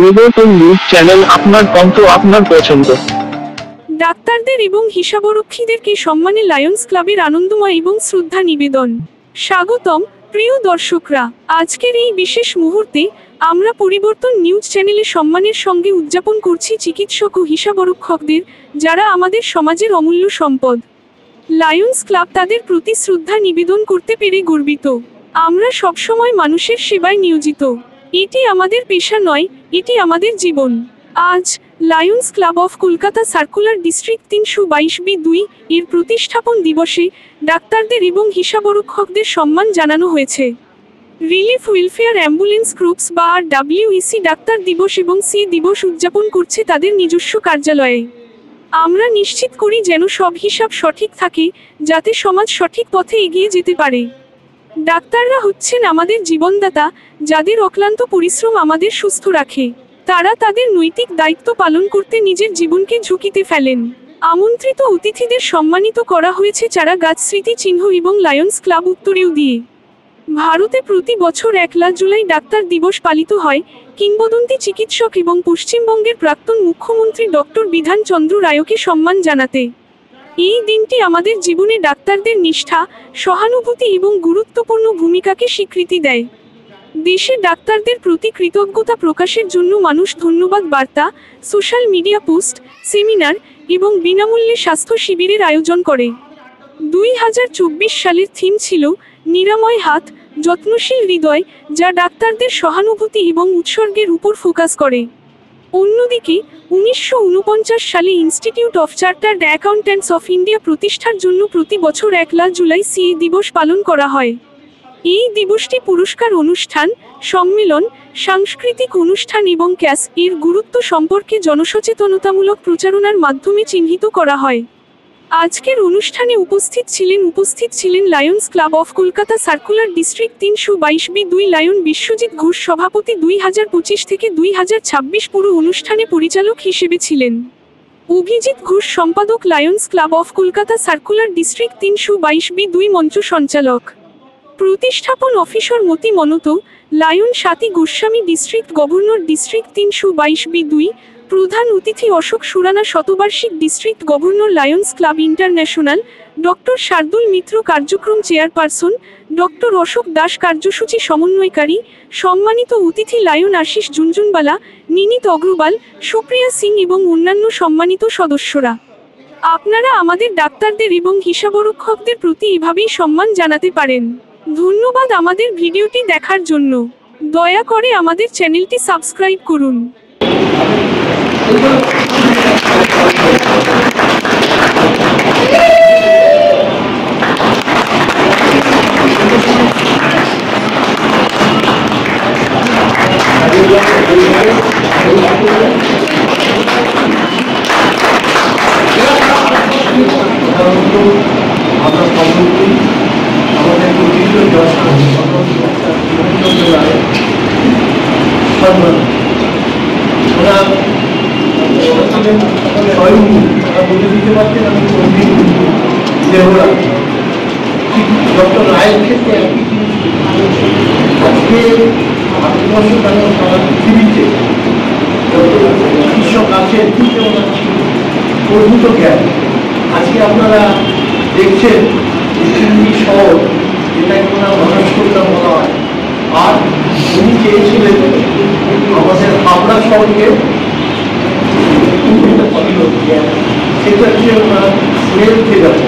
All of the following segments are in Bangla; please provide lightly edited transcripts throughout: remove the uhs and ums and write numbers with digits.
পরিবর্তন নিউজ চ্যানেল, আপনার কণ্ঠ, আপনার পছন্দ। ডাক্তারদের এবং হিসাবরক্ষীদেরকে সম্মানে লায়ন্স ক্লাবের আনন্দময় এবং শ্রদ্ধা নিবেদন। স্বাগতম প্রিয় দর্শকরা, আজকের এই বিশেষ মুহূর্তে আমরা পরিবর্তন নিউজ চ্যানেলে সম্মানের সঙ্গে উদযাপন করছি চিকিৎসক ও হিসাবরক্ষকদের, যারা আমাদের সমাজের অমূল্য সম্পদ। লায়ন্স ক্লাব তাদের প্রতি শ্রদ্ধা নিবেদন করতে পেরে গর্বিত। আমরা সবসময় মানুষের সেবায় নিয়োজিত। এটি আমাদের পেশা নয়, এটি আমাদের জীবন। আজ Lions Club of Kolkata circular district 322B2 এর প্রতিষ্ঠাপন দিবসে ডাক্তারদের এবং হিসাবরক্ষকদের সম্মান জানানো হয়েছে। রিলিফ ওয়েলফেয়ার অ্যাম্বুলেন্স গ্রুপস বা RWEC ডাক্তার দিবস এবং সি দিবস উদযাপন করছে তাদের নিজস্ব কার্যালয়ে। আমরা নিশ্চিত করি যেন সব হিসাব সঠিক থাকে, যাতে সমাজ সঠিক পথে এগিয়ে যেতে পারে। ডাক্তাররা হচ্ছেন আমাদের জীবনদাতা, যাদের অক্লান্ত পরিশ্রম আমাদের সুস্থ রাখে। তারা তাদের নৈতিক দায়িত্ব পালন করতে নিজের জীবনকে ঝুঁকিতে ফেলেন। আমন্ত্রিত অতিথিদের সম্মানিত করা হয়েছে চারা গাছ স্মৃতি চিহ্ন এবং লায়ন্স ক্লাব উত্তরীয় দিয়ে। ভারতে প্রতি বছর 1 জুলাই ডাক্তার দিবস পালিত হয় কিংবদন্তি চিকিৎসক এবং পশ্চিমবঙ্গের প্রাক্তন মুখ্যমন্ত্রী ডক্টর বিধান চন্দ্র রায়কে সম্মান জানাতে। এই দিনটি আমাদের জীবনে ডাক্তারদের নিষ্ঠা, সহানুভূতি এবং গুরুত্বপূর্ণ ভূমিকাকে স্বীকৃতি দেয়। দেশে ডাক্তারদের প্রতি কৃতজ্ঞতা প্রকাশের জন্য মানুষ ধন্যবাদ বার্তা, সোশ্যাল মিডিয়া পোস্ট, সেমিনার এবং বিনামূল্যে স্বাস্থ্য শিবিরের আয়োজন করে। 2024 সালের থিম ছিল নিরাময় হাত, যত্নশীল হৃদয়, যা ডাক্তারদের সহানুভূতি এবং উৎসর্গের উপর ফোকাস করে। অন্যদিকে 1949 সালে institute of chartered accountants of India প্রতিষ্ঠার জন্য প্রতি বছর 1 জুলাই সিএ দিবস পালন করা হয়। এই দিবসটি পুরস্কার অনুষ্ঠান, সম্মেলন, সাংস্কৃতিক অনুষ্ঠান এবং ক্যাশ এর গুরুত্ব সম্পর্কে জনসচেতনতামূলক প্রচারণার মাধ্যমে চিহ্নিত করা হয়। আজকের অনুষ্ঠানে উপস্থিত ছিলেন Lions Club of Kolkata circular district 322B2 lion Biswajit Ghosh সভাপতি 2025 থেকে 2026 পুরো অনুষ্ঠানে পরিচালক হিসেবে ছিলেন। অভিজিৎ ঘোষ সম্পাদক Lions Club of Kolkata circular district 322B2 মঞ্চ সঞ্চালক। প্রতিষ্ঠাপন অফিসার মতি মনত, Lion Swati Goswami district governor district 322B2, প্রধান অতিথি অশোক সুরানা শতবার্ষিক district governor Lions Club International, doctor Shardul Mitra কার্যক্রম চেয়ারপারসন, ডক্টর অশোক দাস কার্যসূচি সমন্বয়কারী, সম্মানিত অতিথি লায়ন আশিস জুনজুনবালা, নিনিত অগ্রওয়াল, সুপ্রিয়া সিং এবং অন্যান্য সম্মানিত সদস্যরা। আপনারা আমাদের ডাক্তারদের এবং হিসাবরক্ষকদের প্রতি এভাবেই সম্মান জানাতে পারেন। ধন্যবাদ আমাদের ভিডিওটি দেখার জন্য। দয়া করে আমাদের চ্যানেলটি সাবস্ক্রাইব করুন। ডক্টর রায়ের ক্ষেত্রে আজকে পৃথিবীতে চিকিৎসক আছেন অদ্ভুত জ্ঞান। আজকে আপনারা দেখছেন পৃথিবী শহর, যেটাকে ওনার মানুষ করতাম বলা হয়, আর উনি চেয়েছিলেন আমাদের হাবড়া শহরকে সেটা হচ্ছে ওনার স্মেল থেরাপি।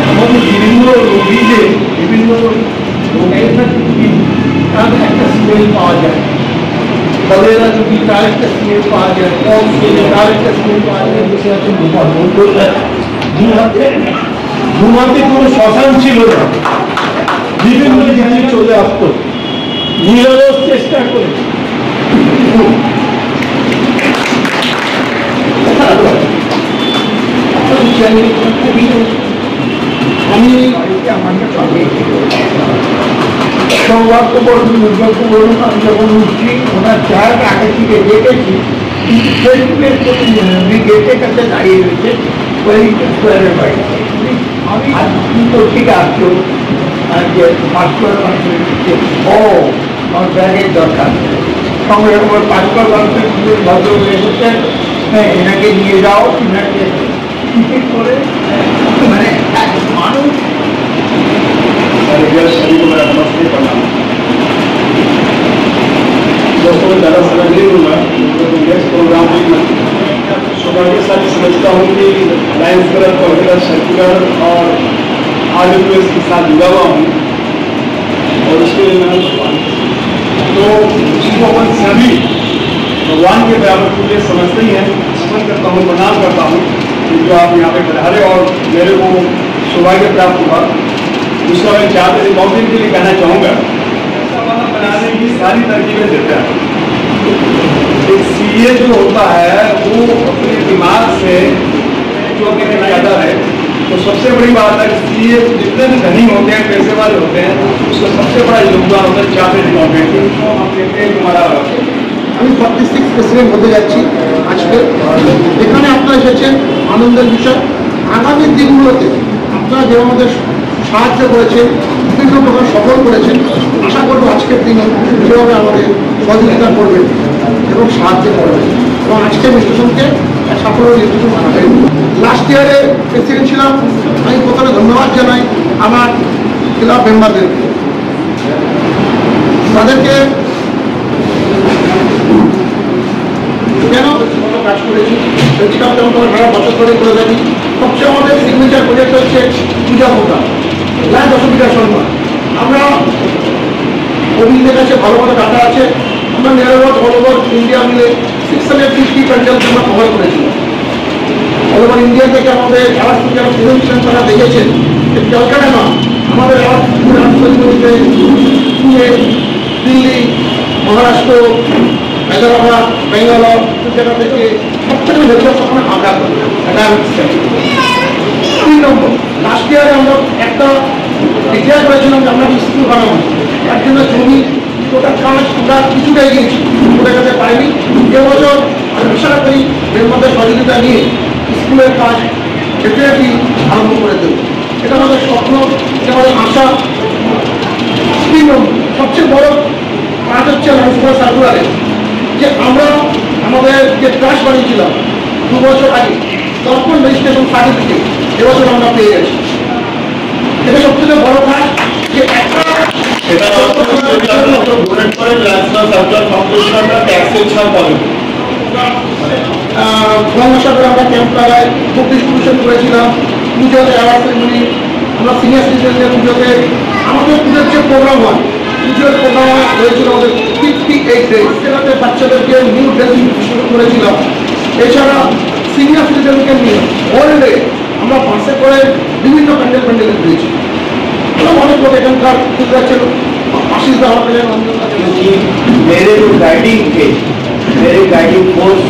আমাদের বিভিন্ন রোগীদের বিভিন্ন রোগের তার একটা স্মেল পাওয়া যায়। কলেরা রোগী তার একটা স্মেল পাওয়া যায়, কম স্মেলে তার একটা স্মেল পাওয়া যায়। বসে আছে ঘুমাতে কোনো শ্মশান ছিল না, বিভিন্ন জিনিস চলে আসতো, নিরলস চেষ্টা করে। আমি সৌভাগ্যবর্ণ দুর্ভাগ্যবর্ণ আমি যখন উঠছি ওনার চেহারাটা আগে থেকে দেখেছি, কিন্তু ফেসবুকের গেটের কাছে দাঁড়িয়ে রয়েছে স্কোয়ারের বাড়ি। আমি কিন্তু ঠিক আসছো যে পাস করে আমার ব্যাগের দরকার। সঙ্গে রকমের পাঁচবার মানুষের পুজোর ভদ্র এসেছেন, হ্যাঁ এনাকে নিয়ে যাও, এনাকে করে মানে মানুষ सभी को मेरा नमस्ते प्रणाम। दोस्तों मैं ज़्यादा समय नहीं लूँगा, नेक्स्ट प्रोग्राम में मैं के साथ समझता हूँ कि लायंस क्लब कॉर्पोरेट सर्कुलर और RWS के साथ जुड़ा हुआ हूँ और उसके लिए मैं तो उसको अपन सभी भगवान के बराबर के लिए समझते ही हैं। समझ करता हूँ, प्रणाम करता हूँ जो आप यहाँ पे पधारे और मेरे को सौभाग्य प्राप्त हुआ। दूसरा मैं चाहते मौके के लिए कहना चाहूँगा, बनाने की सारी तरकीबें देता है। एक CA जो होता है वो अपने दिमाग से जो अपने पैदा है, तो सबसे बड़ी बात है कि CA जितने भी धनी होते हैं, पैसे वाले होते हैं, उसका सबसे बड़ा योगदान होता है चार्टेड अकाउंटेंट। हम कहते हैं हमारा আমি 46 প্রেসিডেন্ট হতে যাচ্ছি আজকে। এখানে আপনারা এসেছেন আনন্দের বিষয়। আগামী দিনগুলোতে আপনারা যে আমাদের সাহায্য করেছেন, বিভিন্ন প্রকার সফল করেছেন, আশা করবো আজকের দিনে সেভাবে আমাদের সহযোগিতা করবেন এবং সাহায্য করবেন এবং আজকে বিশ্লেষণকে সাফল্য নির্বাচন বানাবেন। লাস্ট ইয়ারে প্রেসিডেন্ট ছিলাম, আমি প্রথমে ধন্যবাদ জানাই আমার ক্লাব মেম্বারদেরকে, তাদেরকে কেন কাজ করেছি সেটা সারা বছর ধরে করে থাকি। সবচেয়ে আমাদের সিগনেচার প্রজেক্ট হচ্ছে পূজা প্রোগ্রাম, লাইন দশমীটা সম্মান। আমরা অভিজ্ঞদের কাছে ভালো ভালো ডাটা আছে, আমরা নিরাপদ অল ওভার ইন্ডিয়া মিলে 650 প্যান্ডেলস আমরা কভার করেছিলাম। অল ওভার ইন্ডিয়া থেকে আমাদের আওয়াজ থেকে আমরা প্রেজেন্টেশন তারা দেখেছেন যে ক্যালকাটা না, আমাদের আওয়াজ পুনে, দিল্লি, মহারাষ্ট্র, হায়দ্রাবাদ, বেঙ্গালোর জায়গা থেকে সবথেকে বেশি ওখানে আমরা এটা 3 নম্বর। লাস্ট ইয়ারে আমরা একটা ডিক্লেয়ার করেছিলাম যে আমরা স্কুল বানাবো, তার জন্য জমি ওটা কাজ আমরা কিছুটা এগিয়েছি, ওটা কাছে পাইনি। এবছর আমি আশা করি এর মধ্যে সহযোগিতা নিয়ে স্কুলের কাজ ডেফিনেটলি আরম্ভ করে দেব। এটা আমাদের স্বপ্ন, এটা আমাদের আশা। 3 নম্বর সবচেয়ে বড় কাজ হচ্ছে লাইসেন্স সার্কুলারে যে আমরা আমাদের যে ট্রাস্ট বানিয়েছিলাম 2 বছর আগে, তখন রেজিস্ট্রেশন সার্টিফিকেট এবছর আমরা পেয়ে গেছি। এটা সবথেকে বড় কাজ যে একটা গঙ্গাসাগরে আমরা ক্যাম্প লাগাই, বুক ডিস্ট্রিবিউশন করেছিলাম, পুজোতে অ্যাওয়ার্ড সেরেমনি, আমরা সিনিয়র সিটিজেনদের পুজোতে আমাদের পুজোর যে প্রোগ্রাম হয়, পুজোর প্রোগ্রাম হয়েছিল আমাদের 58 ডেজ, সেটাতে বাচ্চাদেরকে নিউ ড্রেস শুরু করেছিলাম। এছাড়া সিনিয়র সিটিজেনকে নিয়ে ওয়ার্ল্ডে আমরা বাসে করে বিভিন্ন প্যান্ডেলে ঘুরেছি। অনেক লোক এখানকার খুচরা ছিল, আশিস দা হোটেলের मेरे जो गाइडिंग थे, मेरे गाइडिंग फोर्स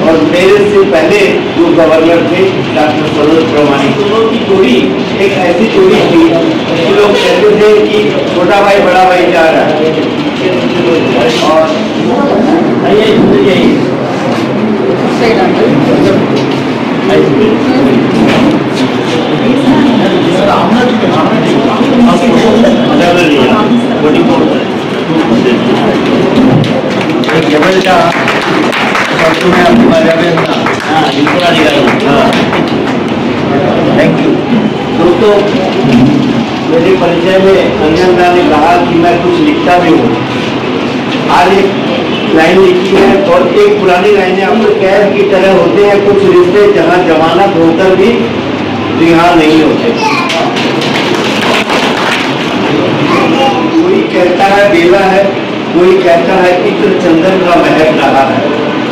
और मेरे से पहले जो गवर्नर थे डॉक्टर सरोज प्रमाणिक, दोनों की जोड़ी एक ऐसी जोड़ी थी कि लोग कहते थे कि छोटा भाई बड़ा भाई जा रहा है। और थैंक यू दोस्तों। मेरे परिचय में अंजन दा ने कहा कि मैं कुछ लिखता भी हूँ। आज एक लाइन लिखी है और एक पुरानी लाइनें आपको कैद की तरह होते हैं कुछ रिश्ते जहाँ जमानत होकर भी रिहा नहीं होते। कोई कहता है बेला है, कोई कहता है इत्र चंदन का महक रहा है,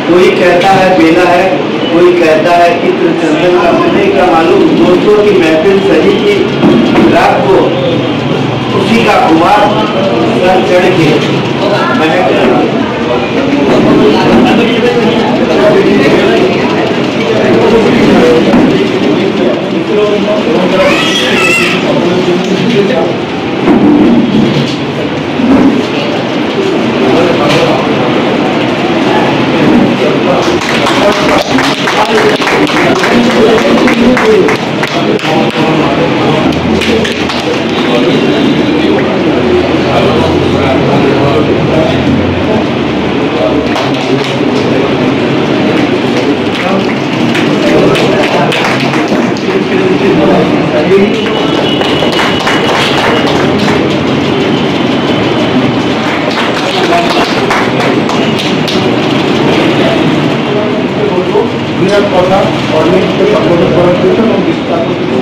कोई कहता है बेला है, कोई कहता है इत्र चंदन का महक का मालूम। दोस्तों की महफिल सजी की रात को उसी का कुमार सर चढ़ के महक रहा। কথা অনেককে সম্বোধন করার জন্য এবং বিস্তার করতে